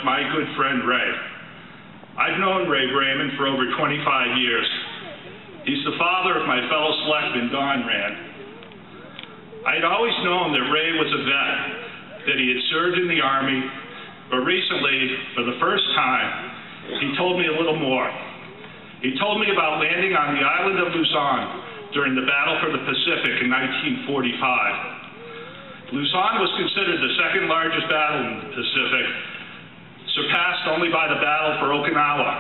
my good friend Ray. I've known Ray Brayman for over 25 years. He's the father of my fellow selectman, Don Rand. I'd always known that Ray was a vet, that he had served in the Army, but recently, for the first time, he told me a little more. He told me about landing on the island of Luzon during the Battle for the Pacific in 1945. Luzon was considered the second largest battle in the Pacific, surpassed only by the battle for Okinawa.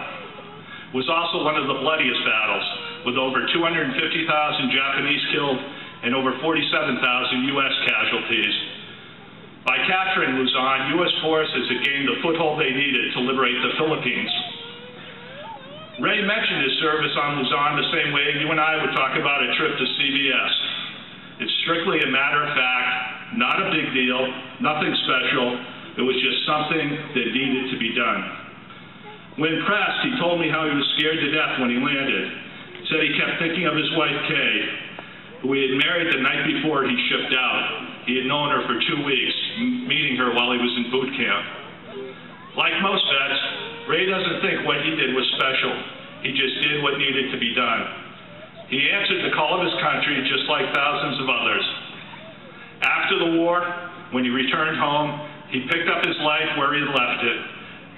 It was also one of the bloodiest battles, with over 250,000 Japanese killed and over 47,000 U.S. casualties. By capturing Luzon, U.S. forces had gained the foothold they needed to liberate the Philippines. Ray mentioned his service on Luzon the same way you and I would talk about a trip to CVS. It's strictly a matter of fact, not a big deal, nothing special. It was just something that needed to be done. When pressed, he told me how he was scared to death when he landed. He said he kept thinking of his wife, Kay, who he had married the night before he shipped out. He had known her for 2 weeks, meeting her while he was in boot camp. Like most vets, Ray doesn't think what he did was special. He just did what needed to be done. He answered the call of his country just like thousands of others. After the war, when he returned home, he picked up his life where he had left it.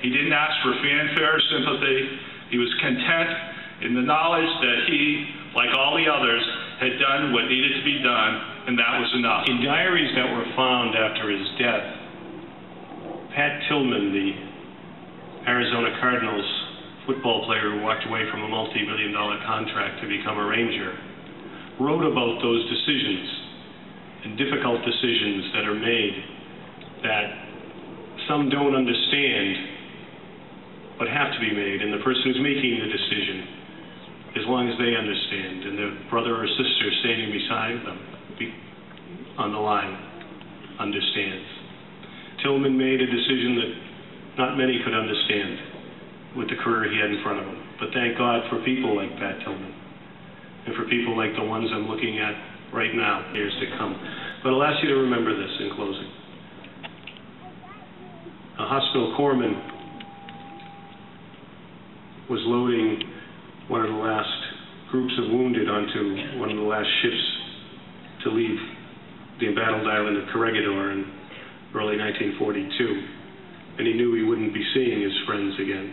He didn't ask for fanfare or sympathy. He was content in the knowledge that he, like all the others, had done what needed to be done, and that was enough. In diaries that were found after his death, Pat Tillman, the Arizona Cardinals football player who walked away from a multi-million-dollar contract to become a Ranger, wrote about those decisions and difficult decisions that are made that some don't understand but have to be made, and the person who's making the decision, as long as they understand, and their brother or sister standing beside them on the line understands. Tillman made a decision that not many could understand with the career he had in front of him. But thank God for people like Pat Tillman and for people like the ones I'm looking at right now, years to come. But I'll ask you to remember this in closing. A hospital corpsman was loading one of the last groups of wounded onto one of the last ships to leave the embattled island of Corregidor in early 1942. And he knew he wouldn't be seeing his friends again.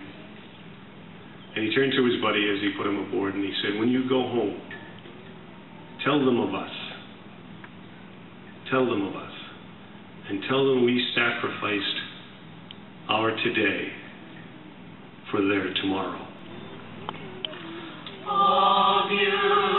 And he turned to his buddy as he put him aboard and he said, when you go home, tell them of us. Tell them of us. And tell them we sacrificed our today for their tomorrow. Of you.